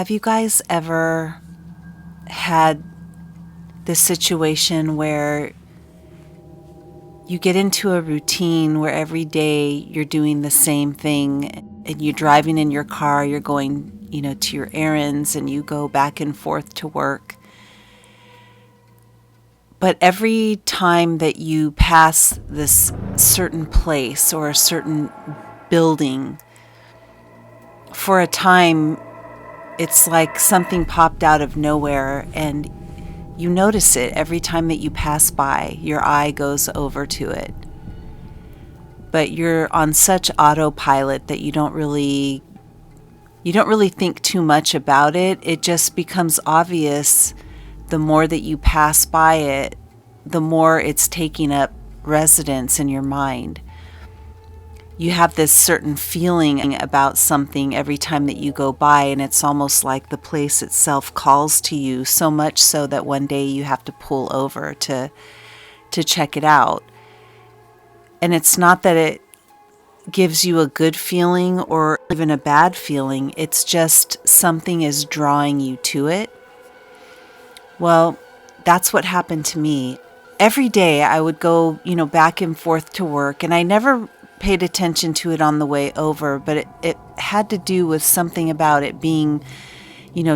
Have you guys ever had this situation where you get into a routine where every day you're doing the same thing and you're driving in your car, you're going, to your errands and you go back and forth to work. But every time that you pass this certain place or a certain building, for a time, it's like something popped out of nowhere and you notice it every time that you pass by. Your eye goes over to it. But you're on such autopilot that you don't really think too much about it. It just becomes obvious the more that you pass by it, the more it's taking up residence in your mind. You have this certain feeling about something every time that you go by, and it's almost like the place itself calls to you, so much so that one day you have to pull over to check it out. And it's not that it gives you a good feeling or even a bad feeling, it's just something is drawing you to it. Well, that's what happened to me. Every day I would go, back and forth to work, and I never paid attention to it on the way over, but it had to do with something about it being,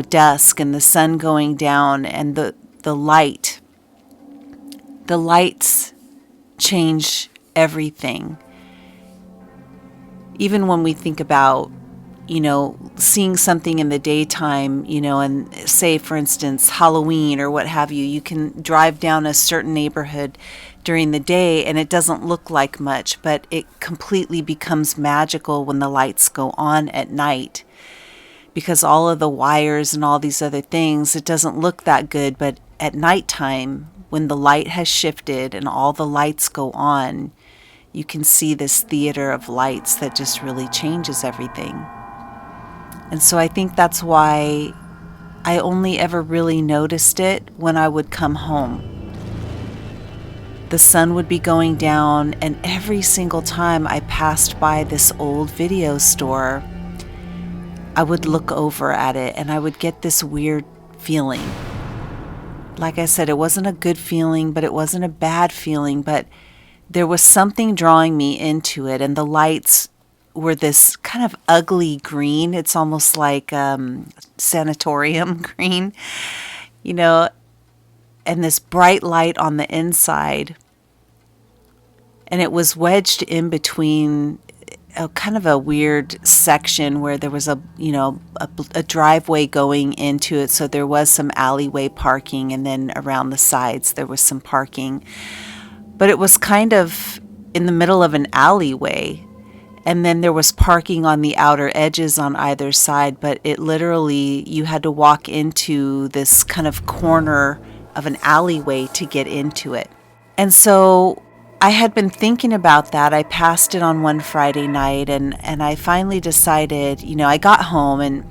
dusk and the sun going down and the light. The lights change everything. Even when we think about, seeing something in the daytime, and say, for instance, Halloween or what have you, you can drive down a certain neighborhood during the day and it doesn't look like much, but it completely becomes magical when the lights go on at night. Because all of the wires and all these other things, it doesn't look that good, but at nighttime, when the light has shifted and all the lights go on, you can see this theater of lights that just really changes everything. And so I think that's why I only ever really noticed it when I would come home. The sun would be going down, and every single time I passed by this old video store, I would look over at it and I would get this weird feeling. Like I said, it wasn't a good feeling, but it wasn't a bad feeling, but there was something drawing me into it, and the lights were this kind of ugly green. It's almost like sanatorium green, and this bright light on the inside. And it was wedged in between a kind of a weird section where there was a driveway going into it. So there was some alleyway parking, and then around the sides there was some parking. But it was kind of in the middle of an alleyway. And then there was parking on the outer edges on either side, but it literally, you had to walk into this kind of corner of an alleyway to get into it. And so I had been thinking about that. I passed it on one Friday night, and I finally decided, I got home and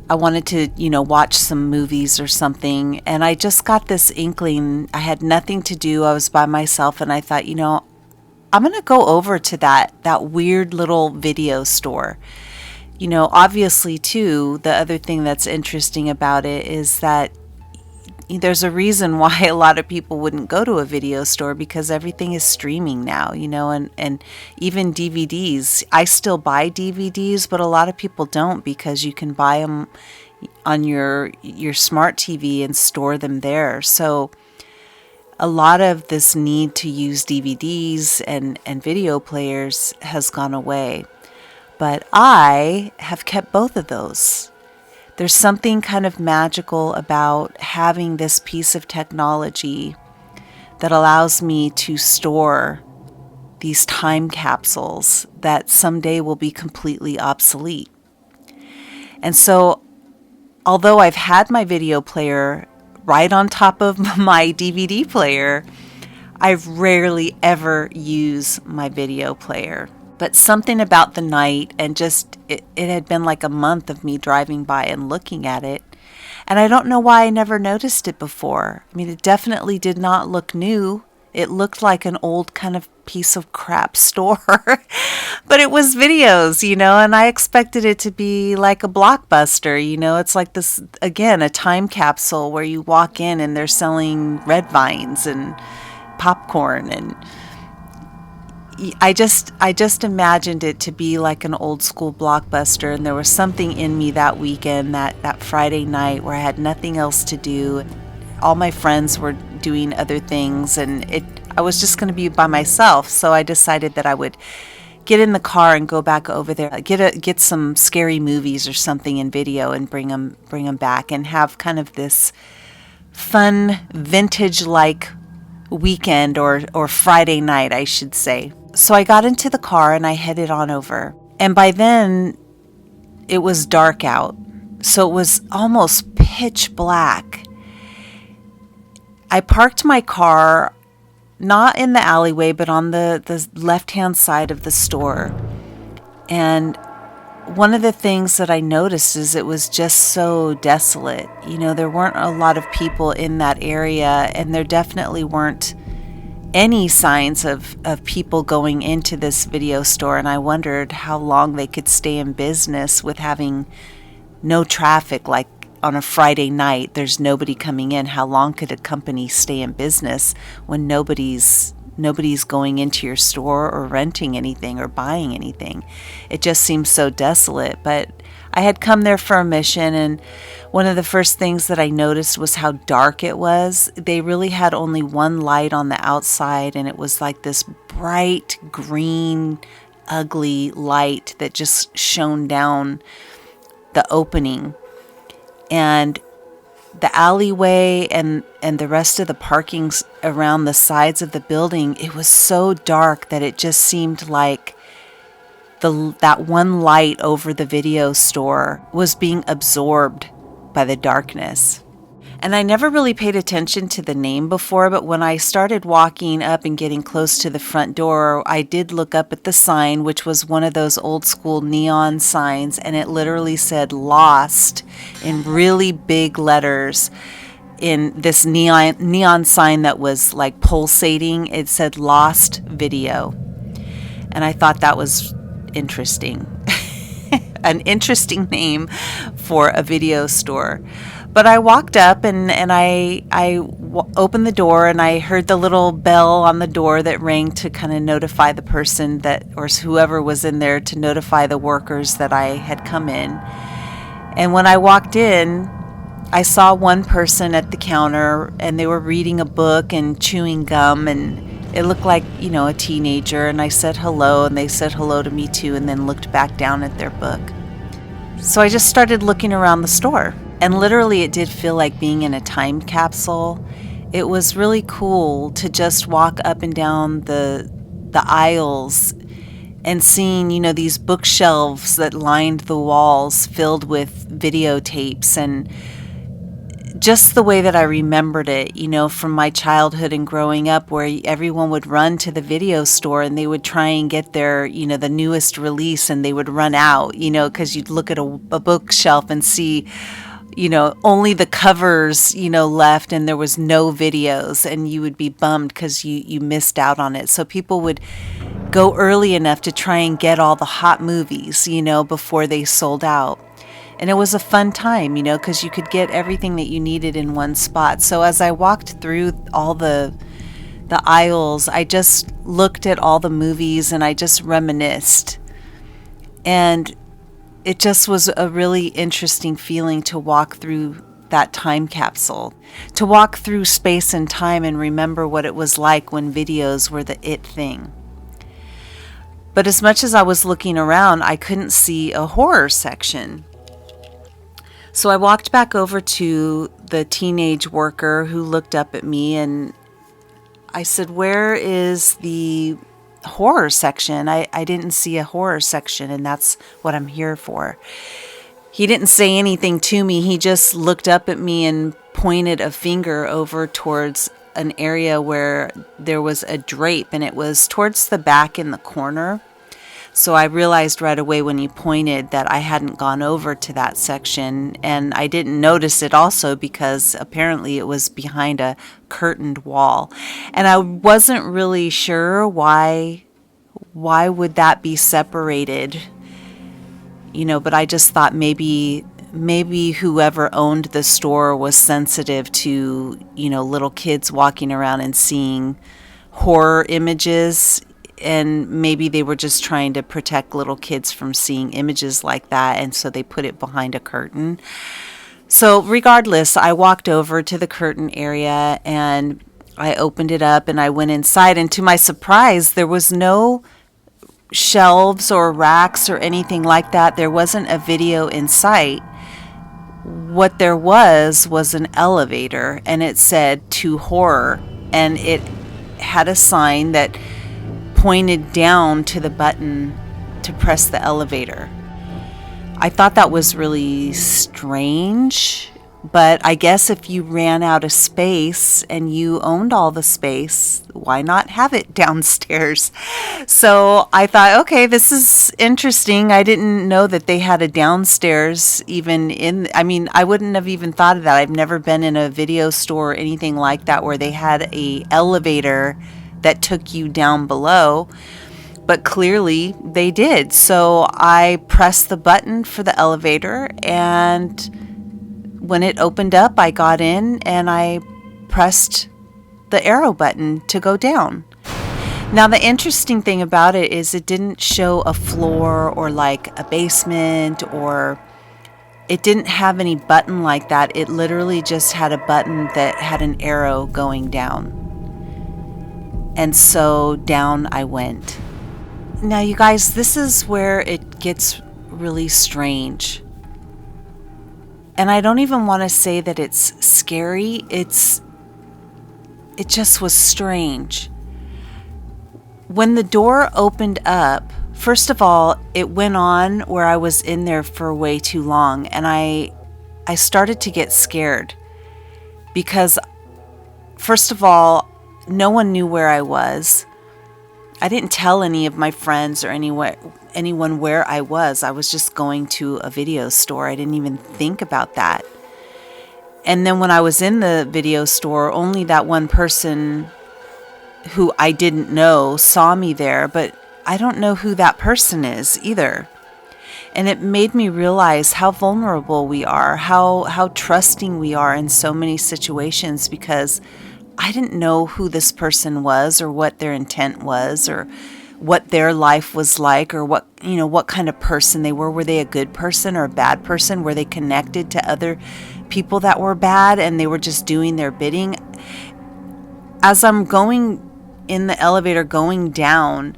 I wanted to, watch some movies or something. And I just got this inkling. I had nothing to do. I was by myself, and I thought, I'm going to go over to that weird little video store. Obviously, too, the other thing that's interesting about it is that there's a reason why a lot of people wouldn't go to a video store, because everything is streaming now, and even DVDs. I still buy DVDs, but a lot of people don't, because you can buy them on your smart TV and store them there. So a lot of this need to use DVDs and video players has gone away. But I have kept both of those. There's something kind of magical about having this piece of technology that allows me to store these time capsules that someday will be completely obsolete. And so, although I've had my video player right on top of my DVD player, I rarely ever use my video player. But something about the night, and just it had been like a month of me driving by and looking at it, and I don't know why I never noticed it before. I mean, it definitely did not look new. It looked like an old kind of piece of crap store, but it was videos, and I expected it to be like a Blockbuster. It's like this, again, a time capsule where you walk in and they're selling red vines and popcorn, and I just imagined it to be like an old school Blockbuster. And there was something in me that weekend, that Friday night, where I had nothing else to do. All my friends were doing other things, and I was just going to be by myself. So I decided that I would get in the car and go back over there, get some scary movies or something in video, and bring them back, and have kind of this fun vintage like weekend, or Friday night, I should say. So I got into the car and I headed on over. And by then it was dark out. So it was almost pitch black. I parked my car not in the alleyway, but on the left-hand side of the store. And one of the things that I noticed is it was just so desolate. There weren't a lot of people in that area, and there definitely weren't any signs of people going into this video store. And I wondered how long they could stay in business with having no traffic. Like on a Friday night, there's nobody coming in. How long could a company stay in business when nobody's going into your store or renting anything or buying anything? It just seems so desolate. But I had come there for a mission, and one of the first things that I noticed was how dark it was. They really had only one light on the outside, and it was like this bright green, ugly light that just shone down the opening. And the alleyway and the rest of the parkings around the sides of the building, it was so dark that it just seemed like that one light over the video store was being absorbed by the darkness. And I never really paid attention to the name before, but when I started walking up and getting close to the front door, I did look up at the sign, which was one of those old school neon signs, and it literally said "Lost" in really big letters. In this neon sign that was like pulsating, it said "Lost Video." And I thought that was interesting. An interesting name for a video store. But I walked up and I opened the door, and I heard the little bell on the door that rang to kind of notify the person that, or whoever was in there, to notify the workers that I had come in. And when I walked in, I saw one person at the counter, and they were reading a book and chewing gum, and it looked like, a teenager. And I said hello, and they said hello to me too, and then looked back down at their book. So I just started looking around the store, and literally it did feel like being in a time capsule. It was really cool to just walk up and down the aisles and seeing, these bookshelves that lined the walls filled with videotapes, and just the way that I remembered it, from my childhood and growing up, where everyone would run to the video store and they would try and get their, the newest release, and they would run out, because you'd look at a bookshelf and see, only the covers, left, and there was no videos, and you would be bummed because you missed out on it. So people would go early enough to try and get all the hot movies, before they sold out. And it was a fun time, because you could get everything that you needed in one spot. So as I walked through all the aisles, I just looked at all the movies and I just reminisced. And it just was a really interesting feeling to walk through that time capsule, to walk through space and time and remember what it was like when videos were the it thing. But as much as I was looking around, I couldn't see a horror section. So I walked back over to the teenage worker who looked up at me, and I said, "Where is the horror section? I didn't see a horror section, and that's what I'm here for." He didn't say anything to me. He just looked up at me and pointed a finger over towards an area where there was a drape, and it was towards the back in the corner. So I realized right away when he pointed that I hadn't gone over to that section, and I didn't notice it also because apparently it was behind a curtained wall. And I wasn't really sure why would that be separated, but I just thought maybe whoever owned the store was sensitive to, little kids walking around and seeing horror images, and maybe they were just trying to protect little kids from seeing images like that, and so they put it behind a curtain. So regardless, I walked over to the curtain area and I opened it up and I went inside, and to my surprise, there was no shelves or racks or anything like that. There wasn't a video in sight. What there was an elevator, and it said "to horror," and it had a sign that pointed down to the button to press the elevator. I thought that was really strange, but I guess if you ran out of space and you owned all the space, why not have it downstairs? So I thought, okay, this is interesting. I didn't know that they had a downstairs I wouldn't have even thought of that. I've never been in a video store or anything like that where they had a elevator that took you down below. But clearly they did. So I pressed the button for the elevator, and when it opened up, I got in and I pressed the arrow button to go down. Now, the interesting thing about it is it didn't show a floor or like a basement, or it didn't have any button like that. It literally just had a button that had an arrow going down. And so down I went. Now, you guys, this is where it gets really strange. And I don't even want to say that it's scary. It just was strange. When the door opened up, first of all, it went on where I was in there for way too long. And I started to get scared because, first of all, no one knew where I was. I didn't tell any of my friends or anyone where I was. I was just going to a video store. I didn't even think about that. And then when I was in the video store, only that one person who I didn't know saw me there, but I don't know who that person is either. And it made me realize how vulnerable we are, how trusting we are in so many situations, because I didn't know who this person was or what their intent was or what their life was like, or what kind of person they were. Were they a good person or a bad person? Were they connected to other people that were bad and they were just doing their bidding? As I'm going in the elevator going down,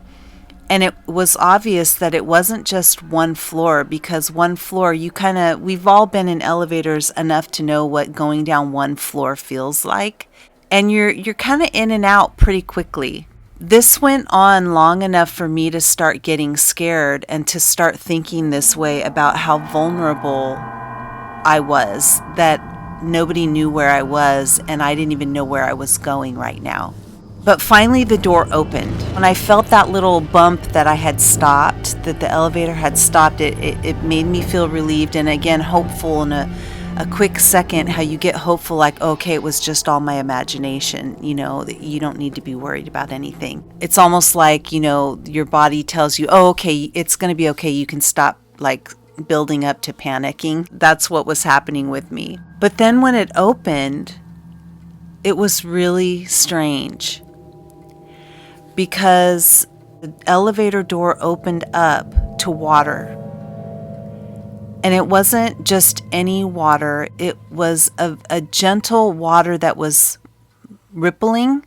and it was obvious that it wasn't just one floor, because one floor, we've all been in elevators enough to know what going down one floor feels like. And you're kind of in and out pretty quickly. This went on long enough for me to start getting scared and to start thinking this way about how vulnerable I was, that nobody knew where I was and I didn't even know where I was going right now. But finally the door opened. When I felt that little bump that I had stopped, that the elevator had stopped, it made me feel relieved and again hopeful in a quick second, how you get hopeful, like, okay, it was just all my imagination, that you don't need to be worried about anything. It's almost like, your body tells you, oh, okay, it's going to be okay. You can stop like building up to panicking. That's what was happening with me. But then when it opened, it was really strange, because the elevator door opened up to water. And it wasn't just any water. It was a gentle water that was rippling.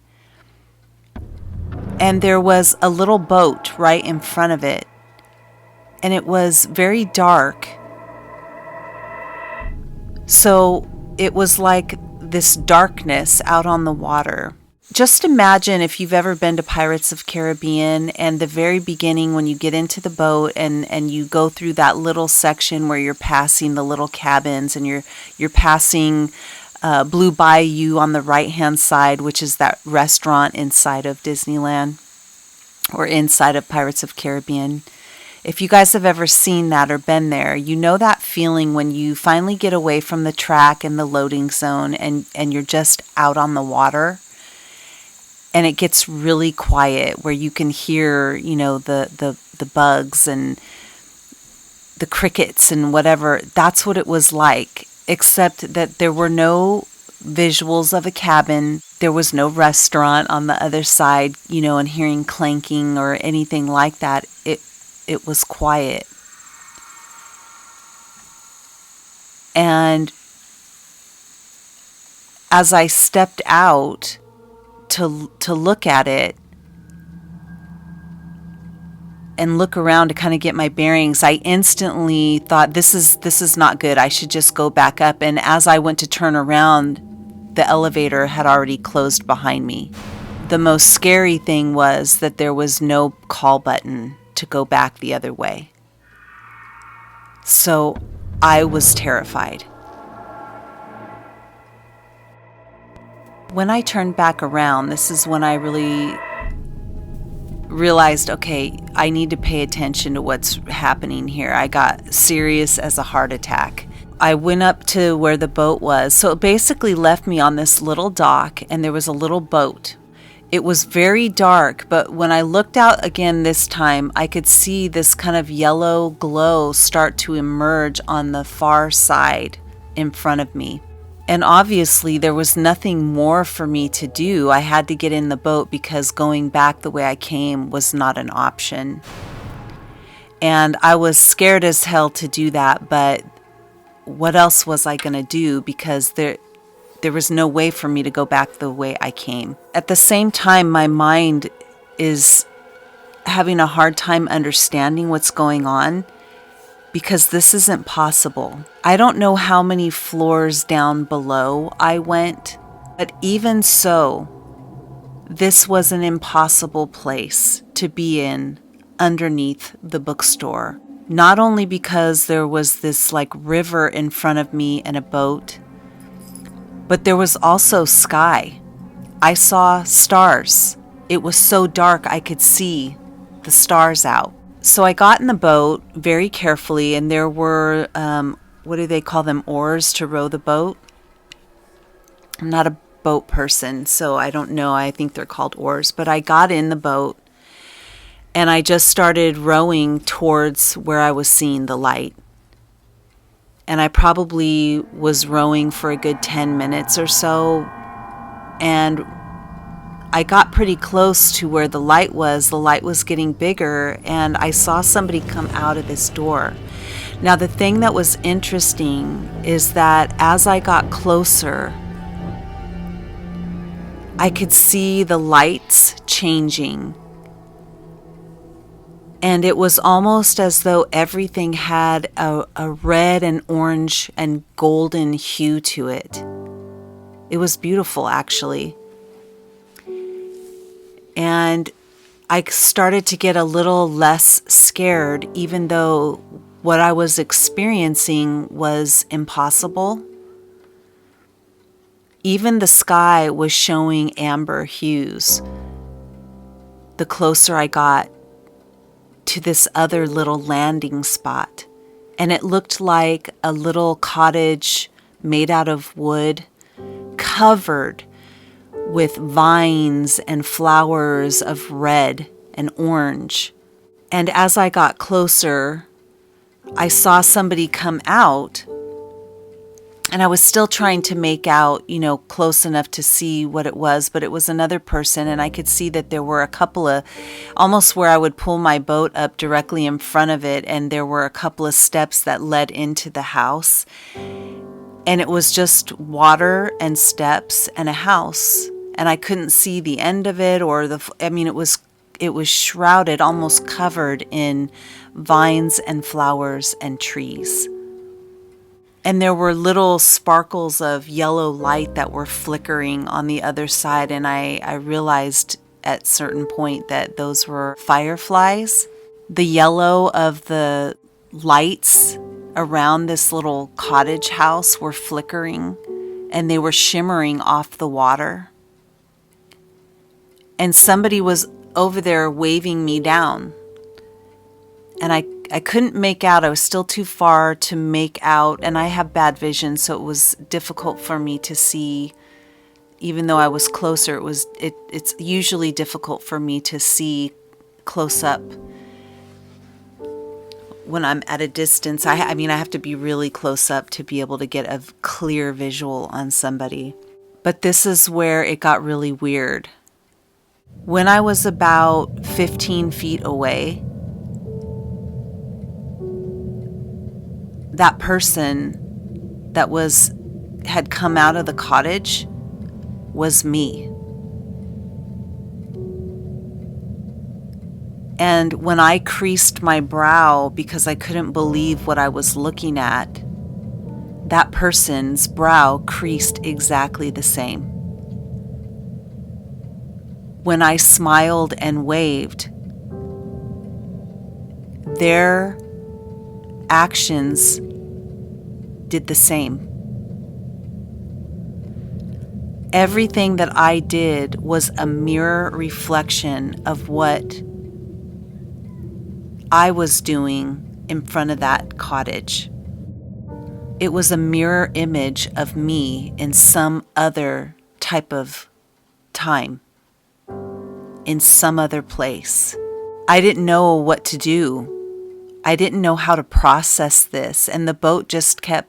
And there was a little boat right in front of it. And it was very dark. So it was like this darkness out on the water. Just imagine if you've ever been to Pirates of Caribbean, and the very beginning when you get into the boat and you go through that little section where you're passing the little cabins and you're passing Blue Bayou on the right-hand side, which is that restaurant inside of Disneyland or inside of Pirates of Caribbean. If you guys have ever seen that or been there, you know that feeling when you finally get away from the track and the loading zone and you're just out on the water and it gets really quiet where you can hear, the bugs and the crickets and whatever. That's what it was like, except that there were no visuals of a cabin. There was no restaurant on the other side, and hearing clanking or anything like that. It was quiet. And as I stepped out to look at it and look around to kind of get my bearings, I instantly thought, this is not good. I should just go back up. And as I went to turn around, the elevator had already closed behind me. The most scary thing was that there was no call button to go back the other way. So I was terrified. When I turned back around, this is when I really realized, okay, I need to pay attention to what's happening here. I got serious as a heart attack. I went up to where the boat was. So it basically left me on this little dock, and there was a little boat. It was very dark, but when I looked out again this time, I could see this kind of yellow glow start to emerge on the far side in front of me. And obviously there was nothing more for me to do. I had to get in the boat because going back the way I came was not an option. And I was scared as hell to do that, but what else was I going to do? Because there was no way for me to go back the way I came. At the same time, my mind is having a hard time understanding what's going on because this isn't possible. I don't know how many floors down below I went, but even so, this was an impossible place to be in underneath the bookstore. Not only because there was this river in front of me and a boat, but there was also sky. I saw stars. It was so dark I could see the stars out. So I got in the boat very carefully, and there were, what do they call them, oars to row the boat? I'm not a boat person, so I don't know. I think they're called oars. But I got in the boat, and I just started rowing towards where I was seeing the light. And I probably was rowing for a good 10 minutes or so. And I got pretty close to where the light was. The light was getting bigger, and I saw somebody come out of this door. Now, the thing that was interesting is that as I got closer, I could see the lights changing. And it was almost as though everything had a red and orange and golden hue to it. It was beautiful, actually. And I started to get a little less scared, even though what I was experiencing was impossible. Even the sky was showing amber hues the closer I got to this other little landing spot. And it looked like a little cottage made out of wood, covered with vines and flowers of red and orange. And as I got closer, I saw somebody come out, and I was still trying to make out, close enough to see what it was, but it was another person, and I could see that there were a couple of, almost where I would pull my boat up directly in front of it, and there were a couple of steps that led into the house. And it was just water and steps and a house. And I couldn't see the end of it it was shrouded, almost covered in vines and flowers and trees. And there were little sparkles of yellow light that were flickering on the other side. And I realized at a certain point that those were fireflies. The yellow of the lights around this little cottage house were flickering, and they were shimmering off the water. And somebody was over there waving me down. And I I couldn't make out. I was still too far to make out, and I have bad vision, so it was difficult for me to see. Even though I was closer, it's usually difficult for me to see close up when I'm at a distance. I mean, I have to be really close up to be able to get a clear visual on somebody. But this is where it got really weird. When I was about 15 feet away, that person that had come out of the cottage was me. And when I creased my brow because I couldn't believe what I was looking at, that person's brow creased exactly the same. When I smiled and waved, their actions did the same. Everything that I did was a mirror reflection of what I was doing in front of that cottage. It was a mirror image of me in some other type of time, in some other place. I didn't know what to do. I didn't know how to process this, and the boat just kept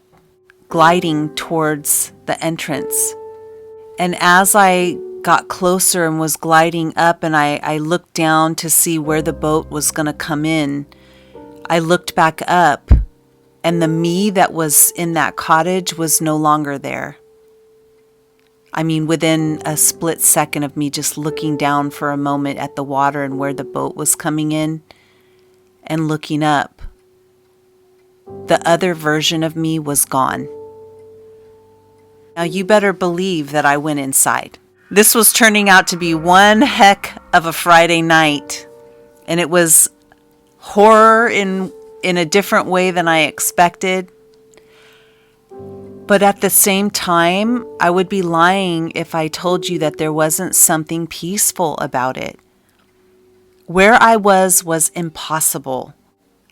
gliding towards the entrance. And as I got closer and was gliding up, and I looked down to see where the boat was going to come in, I looked back up, and the me that was in that cottage was no longer there. I mean, within a split second of me just looking down for a moment at the water and where the boat was coming in and looking up, the other version of me was gone. Now you better believe that I went inside. This was turning out to be one heck of a Friday night, and it was horror in a different way than I expected. But at the same time, I would be lying if I told you that there wasn't something peaceful about it. Where I was impossible.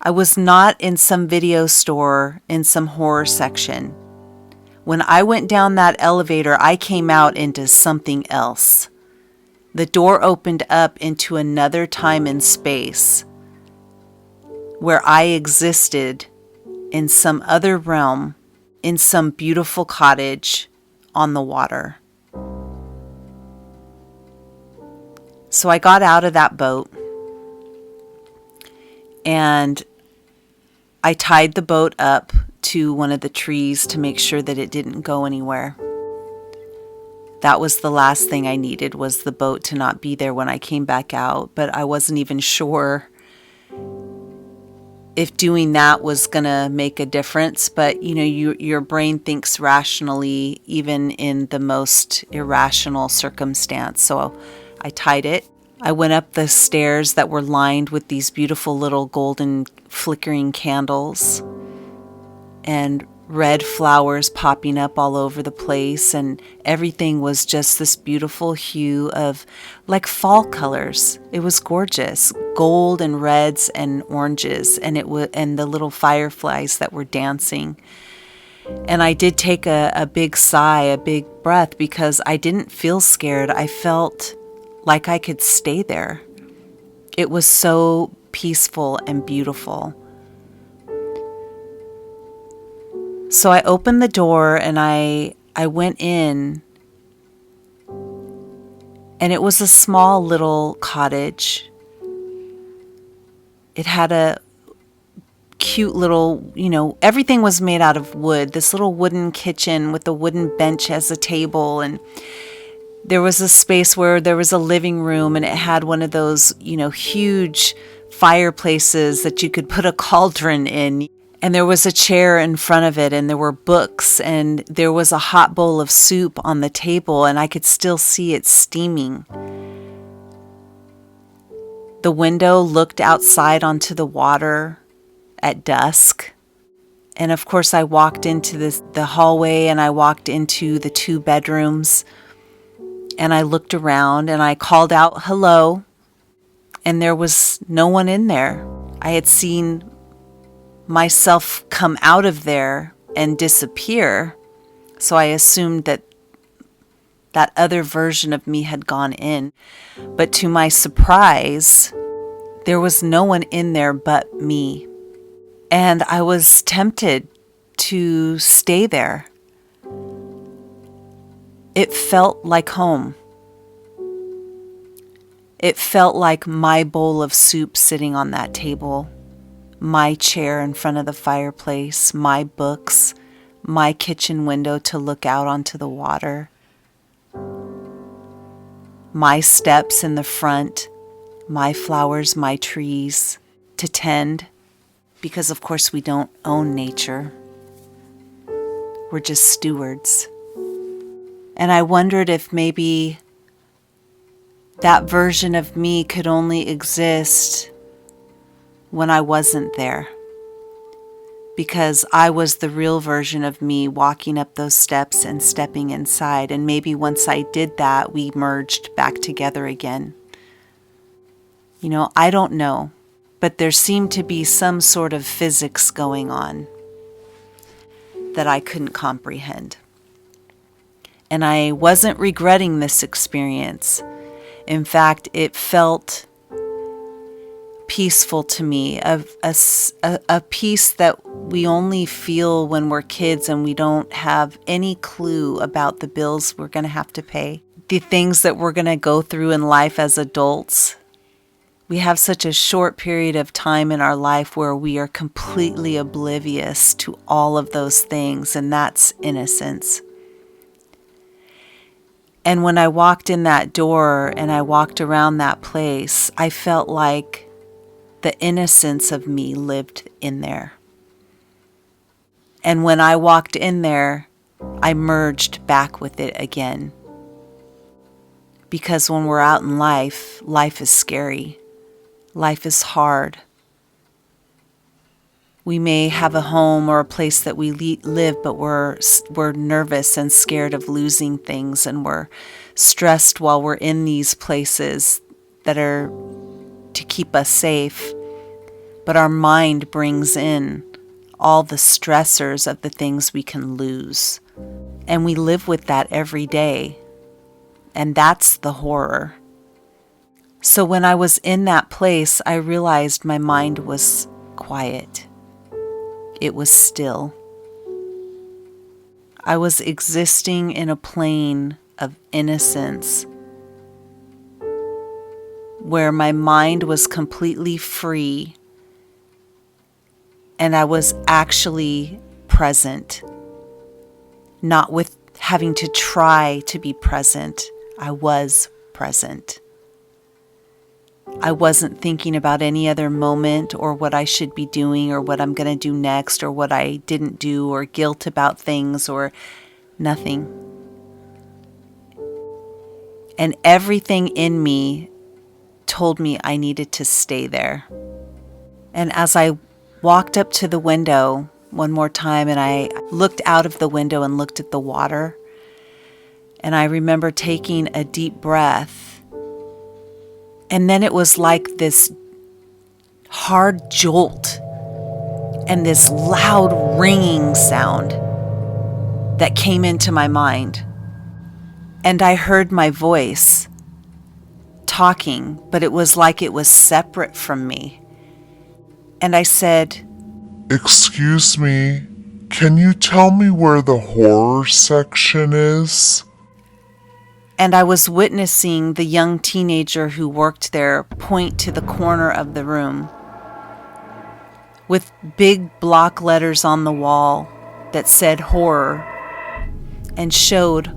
I was not in some video store in some horror section. When I went down that elevator, I came out into something else. The door opened up into another time and space where I existed in some other realm, in some beautiful cottage on the water. So I got out of that boat and I tied the boat up to one of the trees to make sure that it didn't go anywhere. That was the last thing I needed, was the boat to not be there when I came back out. But I wasn't even sure if doing that was going to make a difference. But, you know, your brain thinks rationally, even in the most irrational circumstance. So I tied it. I went up the stairs that were lined with these beautiful little golden flickering candles and red flowers popping up all over the place, and everything was just this beautiful hue of like fall colors. It was gorgeous, gold and reds and oranges, and and the little fireflies that were dancing. And I did take a big sigh, a big breath, because I didn't feel scared. I felt like I could stay there. It was so peaceful and beautiful. So I opened the door and I went in, and it was a small little cottage. It had a cute little, everything was made out of wood. This little wooden kitchen with a wooden bench as a table, and there was a space where there was a living room, and it had one of those, huge fireplaces that you could put a cauldron in. And there was a chair in front of it, and there were books, and there was a hot bowl of soup on the table, and I could still see it steaming. The window looked outside onto the water at dusk. And of course, I walked into the hallway, and I walked into the 2 bedrooms, and I looked around, and I called out, "Hello," and there was no one in there. I had seen myself come out of there and disappear. So I assumed that that other version of me had gone in. But to my surprise, there was no one in there but me. And I was tempted to stay there. It felt like home. It felt like my bowl of soup sitting on that table, my chair in front of the fireplace, my books, my kitchen window to look out onto the water, my steps in the front, my flowers, my trees to tend, because of course we don't own nature. We're just stewards. And I wondered if maybe that version of me could only exist when I wasn't there, because I was the real version of me walking up those steps and stepping inside. And maybe once I did that, we merged back together again. I don't know, but there seemed to be some sort of physics going on that I couldn't comprehend. And I wasn't regretting this experience. In fact, it felt peaceful to me, a peace that we only feel when we're kids and we don't have any clue about the bills we're going to have to pay, the things that we're going to go through in life as adults. We have such a short period of time in our life where we are completely oblivious to all of those things, and that's innocence. And when I walked in that door and I walked around that place, I felt like the innocence of me lived in there. And when I walked in there, I merged back with it again. Because when we're out in life, life is scary. Life is hard. We may have a home or a place that we live, but we're nervous and scared of losing things, and we're stressed while we're in these places that are to keep us safe. But our mind brings in all the stressors of the things we can lose. And we live with that every day. And that's the horror. So when I was in that place, I realized my mind was quiet. It was still. I was existing in a plane of innocence where my mind was completely free and I was actually present, not with having to try to be present. I was present. I wasn't thinking about any other moment or what I should be doing or what I'm going to do next or what I didn't do or guilt about things or nothing. And everything in me told me I needed to stay there. And as I walked up to the window one more time and I looked out of the window and looked at the water, and I remember taking a deep breath. And then it was like this hard jolt and this loud ringing sound that came into my mind. And I heard my voice talking, but it was like it was separate from me. And I said, "Excuse me, can you tell me where the horror section is?" And I was witnessing the young teenager who worked there point to the corner of the room with big block letters on the wall that said horror and showed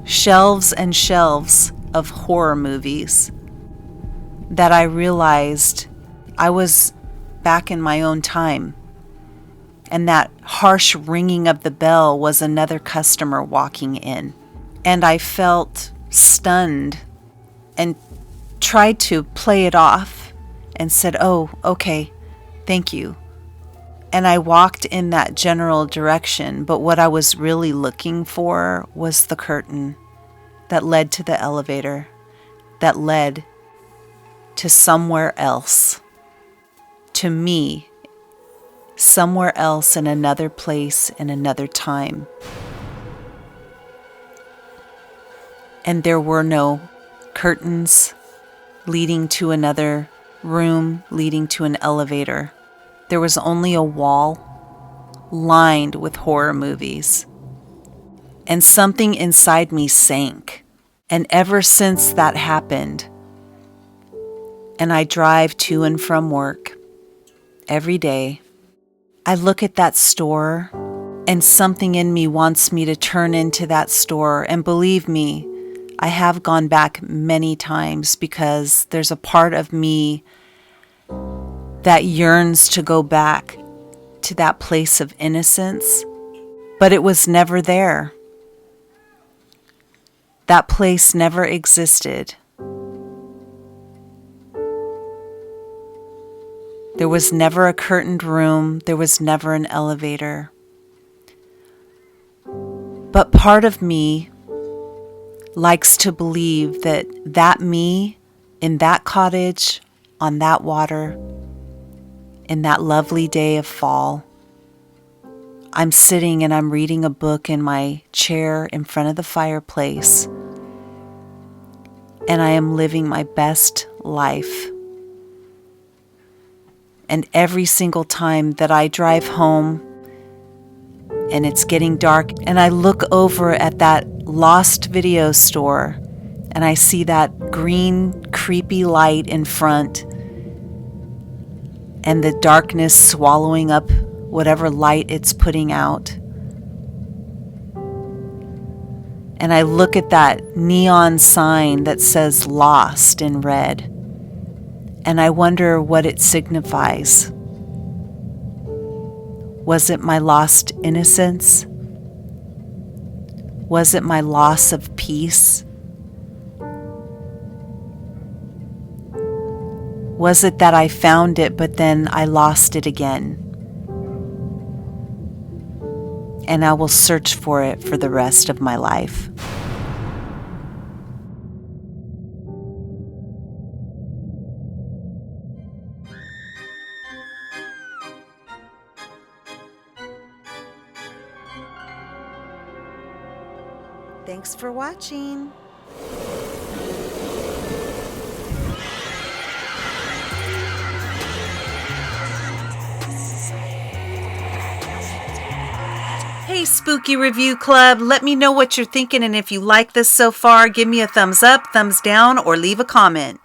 shelves and shelves of horror movies, that I realized I was back in my own time. And that harsh ringing of the bell was another customer walking in. And I felt stunned and tried to play it off and said, "Oh, okay, thank you." And I walked in that general direction, but what I was really looking for was the curtain that led to the elevator, that led to somewhere else, to me somewhere else in another place in another time. And there were no curtains leading to another room, leading to an elevator. There was only a wall lined with horror movies. And something inside me sank. And ever since that happened, and I drive to and from work every day, I look at that store, and something in me wants me to turn into that store. And believe me, I have gone back many times because there's a part of me that yearns to go back to that place of innocence, but it was never there. That place never existed. There was never a curtained room. There was never an elevator. But part of me likes to believe that that me in that cottage, on that water, in that lovely day of fall, I'm sitting and I'm reading a book in my chair in front of the fireplace, and I am living my best life. And every single time that I drive home and it's getting dark and I look over at that lost video store and I see that green, creepy light in front and the darkness swallowing up whatever light it's putting out. And I look at that neon sign that says lost in red, and I wonder what it signifies. Was it my lost innocence? Was it my loss of peace? Was it that I found it, but then I lost it again? And I will search for it for the rest of my life. Thanks for watching. Hey, Spooky Review Club, let me know what you're thinking, and if you like this so far, give me a thumbs up, thumbs down, or leave a comment.